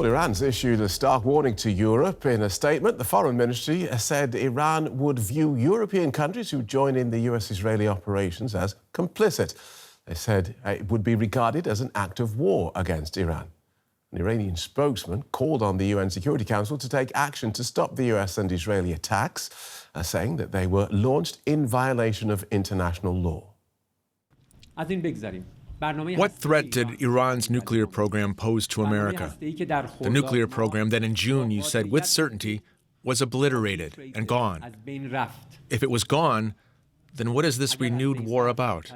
Well, Iran's issued a stark warning to Europe. In a statement, the Foreign Ministry said Iran would view European countries who join in the US-Israeli operations as complicit. They said it would be regarded as an act of war against Iran. An Iranian spokesman called on the UN Security Council to take action to stop the US and Israeli attacks, saying that they were launched in violation of international law. What threat did Iran's nuclear program pose to America? The nuclear program that in June you said with certainty was obliterated and gone. If it was gone, then what is this renewed war about?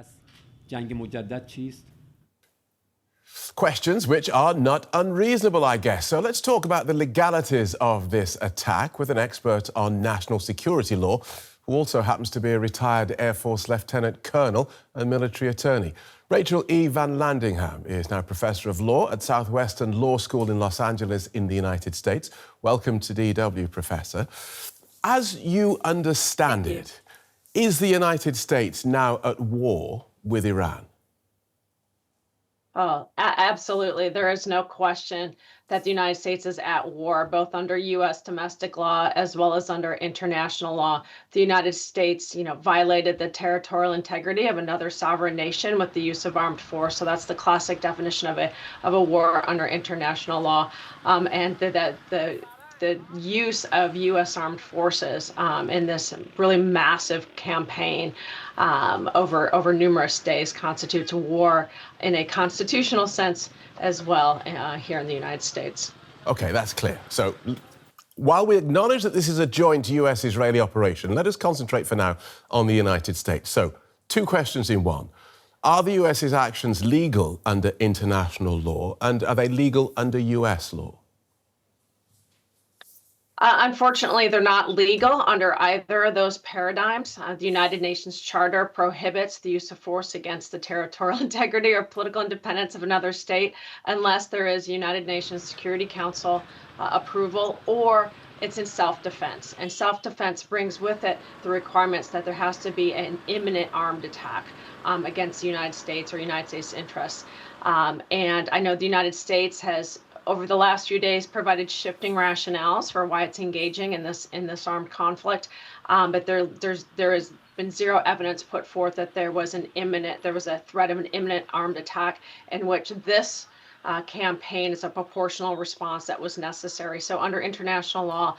Questions which are not unreasonable, I guess. So let's talk about the legalities of this attack with an expert on national security law, who also happens to be a retired Air Force Lieutenant Colonel and military attorney. Rachel E. VanLandingham is now Professor of Law at Southwestern Law School in Los Angeles in the United States. Welcome to DW, Professor. As you understand it, is the United States now at war with Iran? Oh, absolutely. There is no question that the United States is at war, both under U.S. domestic law as well as under international law. The United States, violated the territorial integrity of another sovereign nation with the use of armed force. So that's the classic definition of a war under international law, and the use of U.S. armed forces in this really massive campaign over numerous days constitutes a war in a constitutional sense as well here in the United States. OK, that's clear. So while we acknowledge that this is a joint US-Israeli operation, let us concentrate for now on the United States. So 2 questions in one. Are the US's actions legal under international law, and are they legal under US law? Unfortunately, they're not legal under either of those paradigms. The United Nations Charter prohibits the use of force against the territorial integrity or political independence of another state unless there is United Nations Security Council approval or it's in self-defense. And self-defense brings with it the requirements that there has to be an imminent armed attack against the United States or United States interests. And I know the United States has, over the last few days, provided shifting rationales for why it's engaging in this armed conflict, but there has been zero evidence put forth that there was a threat of an imminent armed attack in which this campaign is a proportional response that was necessary. So under international law,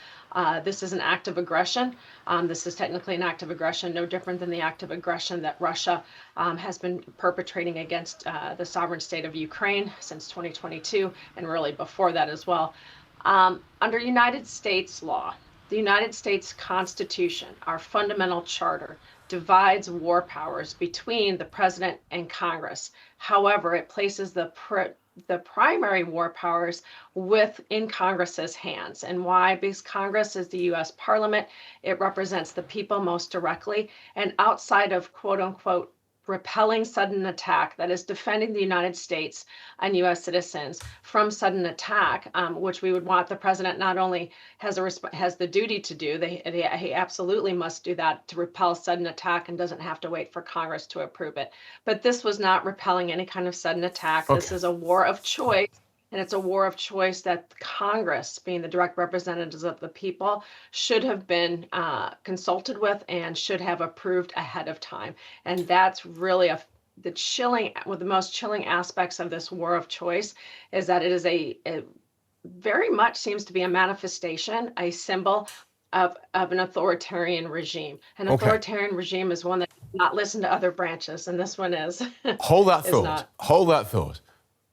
this is an act of aggression. This is technically an act of aggression, no different than the act of aggression that Russia has been perpetrating against the sovereign state of Ukraine since 2022, and really before that as well. Under United States law, the United States Constitution, our fundamental charter, divides war powers between the president and Congress. However, it places the primary war powers in Congress's hands. And why? Because Congress is the U.S. Parliament. It represents the people most directly. And outside of quote unquote repelling sudden attack, that is defending the United States and U.S. citizens from sudden attack, which we would want the president not only has the duty to do, he absolutely must do that to repel sudden attack and doesn't have to wait for Congress to approve it. But this was not repelling any kind of sudden attack. Okay. This is a war of choice. And it's a war of choice that Congress, being the direct representatives of the people, should have been consulted with and should have approved ahead of time. And that's really one of the most chilling aspects of this war of choice, is that it is a very much seems to be a manifestation, a symbol of an authoritarian regime. An authoritarian regime is one that does not listen to other branches, and this one is. Hold that thought. Hold that thought.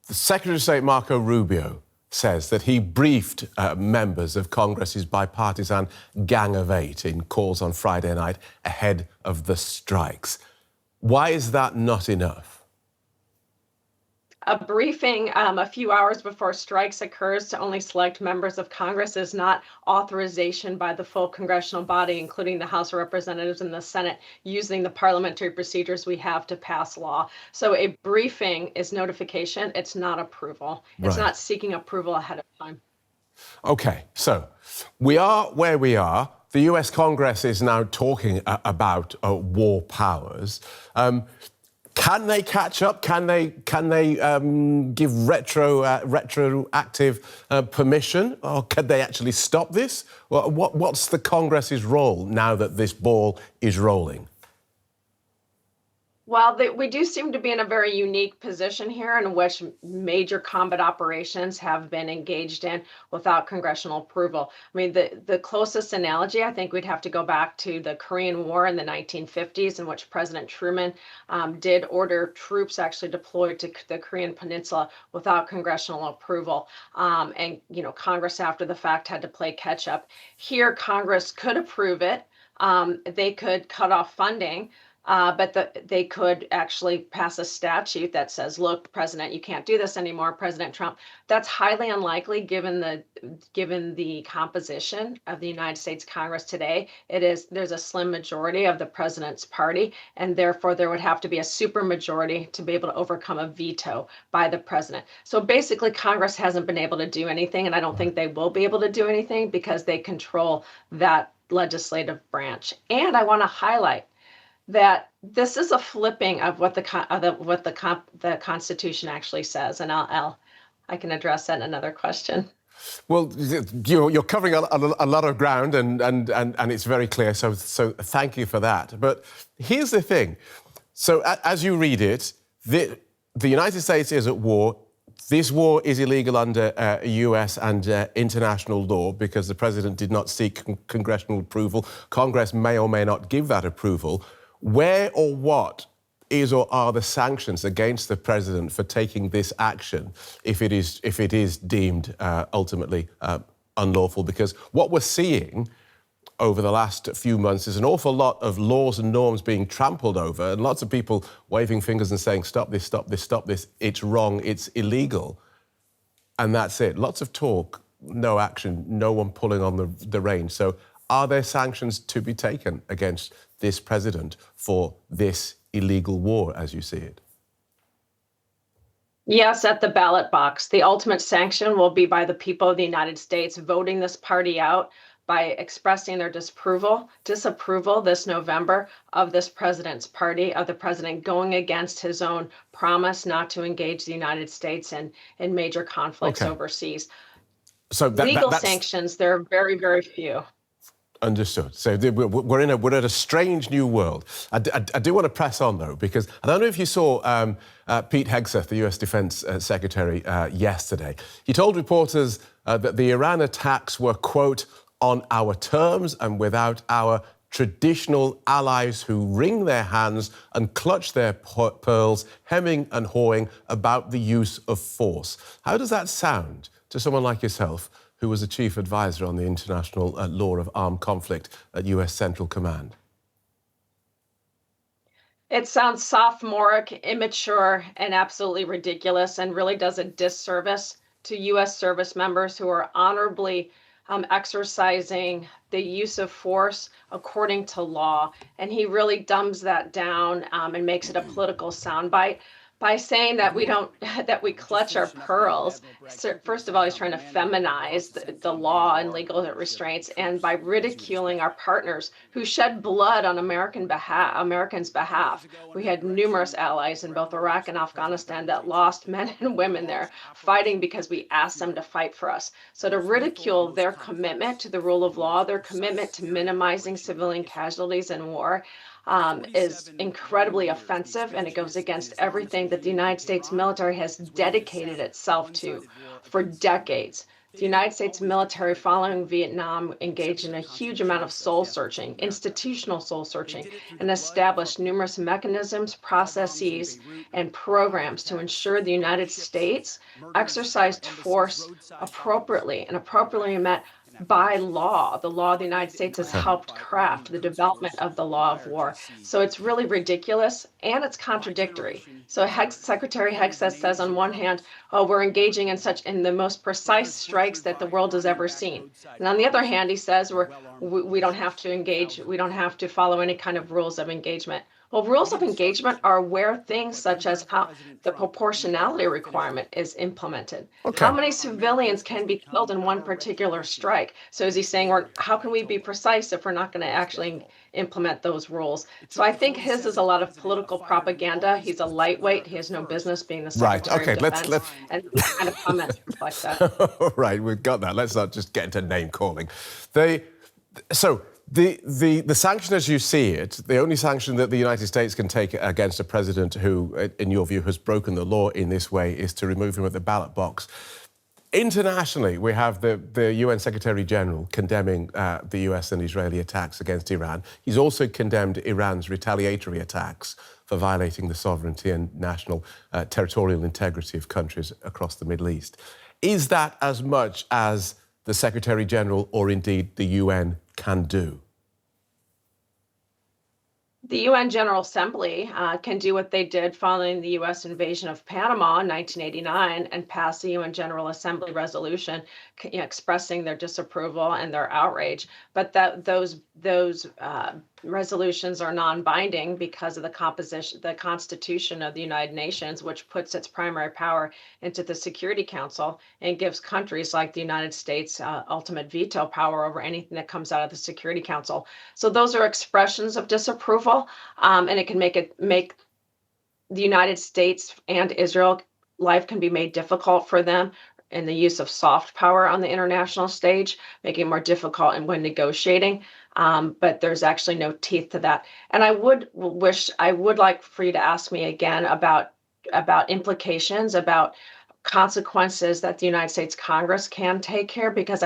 The Secretary of State, Marco Rubio, says that he briefed members of Congress's bipartisan Gang of Eight in calls on Friday night ahead of the strikes. Why is that not enough? A briefing a few hours before strikes occurs to only select members of Congress is not authorization by the full congressional body, including the House of Representatives and the Senate, using the parliamentary procedures we have to pass law. So a briefing is notification. It's not approval. It's not seeking approval ahead of time. OK, so we are where we are. The US Congress is now talking about war powers. Can they catch up? Can they give retroactive permission, or can they actually stop this? What's the Congress's role now that this ball is rolling? Well, we do seem to be in a very unique position here in which major combat operations have been engaged in without congressional approval. I mean, the closest analogy, I think we'd have to go back to the Korean War in the 1950s, in which President Truman did order troops actually deployed to the Korean Peninsula without congressional approval. And, Congress after the fact had to play catch up. Here, Congress could approve it. They could cut off funding. But they could actually pass a statute that says, look, President, you can't do this anymore, President Trump. That's highly unlikely given the composition of the United States Congress today. There's a slim majority of the president's party, and therefore there would have to be a supermajority to be able to overcome a veto by the president. So basically, Congress hasn't been able to do anything, and I don't think they will be able to do anything because they control that legislative branch. And I want to highlight that this is a flipping of what the Constitution actually says, and I can address that in another question. Well, you're covering a lot of ground, and it's very clear. So thank you for that. But here's the thing: so as you read it, the United States is at war. This war is illegal under U.S. and international law because the president did not seek congressional approval. Congress may or may not give that approval. Where or what is or are the sanctions against the president for taking this action if it is deemed ultimately unlawful? Because what we're seeing over the last few months is an awful lot of laws and norms being trampled over, and lots of people waving fingers and saying, stop this, stop this, stop this, it's wrong, it's illegal. And that's it. Lots of talk, no action, no one pulling on the reins. So are there sanctions to be taken against this president for this illegal war, as you see it? Yes, at the ballot box. The ultimate sanction will be by the people of the United States voting this party out by expressing their disapproval this November of this president's party, of the president going against his own promise not to engage the United States in major conflicts overseas. So legal sanctions, there are very, very few. Understood. So we're at a strange new world. I do want to press on, though, because I don't know if you saw Pete Hegseth, the US Defense Secretary, yesterday. He told reporters that the Iran attacks were, quote, on our terms and without our traditional allies who wring their hands and clutch their pearls, hemming and hawing about the use of force. How does that sound to someone like yourself, who was a chief advisor on the international law of armed conflict at US Central Command? It sounds sophomoric, immature, and absolutely ridiculous, and really does a disservice to US service members who are honorably exercising the use of force according to law. And he really dumbs that down and makes it a political soundbite by saying that we clutch our pearls. So first of all, he's trying to feminize the law and legal restraints, and by ridiculing our partners who shed blood on Americans' behalf. We had numerous allies in both Iraq and Afghanistan that lost men and women there fighting because we asked them to fight for us. So to ridicule their commitment to the rule of law, their commitment to minimizing civilian casualties in war, is incredibly offensive, and it goes against everything that the United States military has dedicated itself to for decades. The United States military, following Vietnam, engaged in a huge amount of soul searching, institutional soul searching, and established numerous mechanisms, processes, and programs to ensure the United States exercised force appropriately, and appropriately met by law. The law of the United States has helped craft the development of the law of war. So it's really ridiculous, and it's contradictory. So Secretary Hegseth says on one hand, oh, we're engaging in the most precise strikes that the world has ever seen. And on the other hand, he says we don't have to engage, we don't have to follow any kind of rules of engagement. Well, rules of engagement are where things such as how the proportionality requirement is implemented. Okay. How many civilians can be killed in one particular strike? So is he saying, or how can we be precise if we're not going to actually implement those rules? So I think his is a lot of political propaganda. He's a lightweight. He has no business being the Right. Secretary Okay. of Defense. And these kind of comments reflect that. All right, we've got that. Let's not just get into name calling. The sanction, as you see it, the only sanction that the United States can take against a president who, in your view, has broken the law in this way is to remove him at the ballot box. Internationally, we have the UN Secretary General condemning the US and Israeli attacks against Iran. He's also condemned Iran's retaliatory attacks for violating the sovereignty and national territorial integrity of countries across the Middle East. Is that as much as the Secretary General or indeed the UN can do? The UN General Assembly can do what they did following the U.S. invasion of Panama in 1989 and pass the UN General Assembly resolution expressing their disapproval and their outrage. But those resolutions are non-binding because of the Constitution of the United Nations, which puts its primary power into the Security Council and gives countries like the United States ultimate veto power over anything that comes out of the Security Council. So those are expressions of disapproval, and it can make the United States and Israel life can be made difficult for them in the use of soft power on the international stage, making it more difficult and when negotiating. But there's actually no teeth to that. And I would like for you to ask me again about implications, about consequences that the United States Congress can take here, because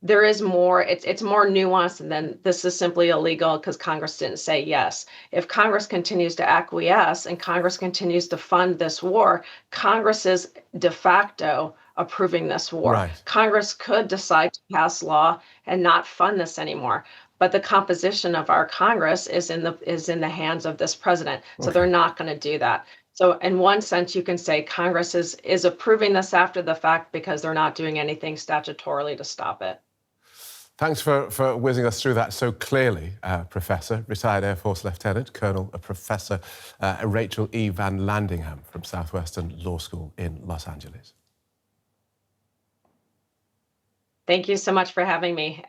there is more, it's more nuanced than this is simply illegal because Congress didn't say yes. If Congress continues to acquiesce and Congress continues to fund this war, Congress is de facto approving this war. Right. Congress could decide to pass law and not fund this anymore. But the composition of our Congress is in the hands of this president. So they're not going to do that. So in one sense, you can say Congress is approving this after the fact because they're not doing anything statutorily to stop it. Thanks for whizzing us through that so clearly, Professor, retired Air Force Lieutenant Colonel, Professor Rachel E. VanLandingham from Southwestern Law School in Los Angeles. Thank you so much for having me.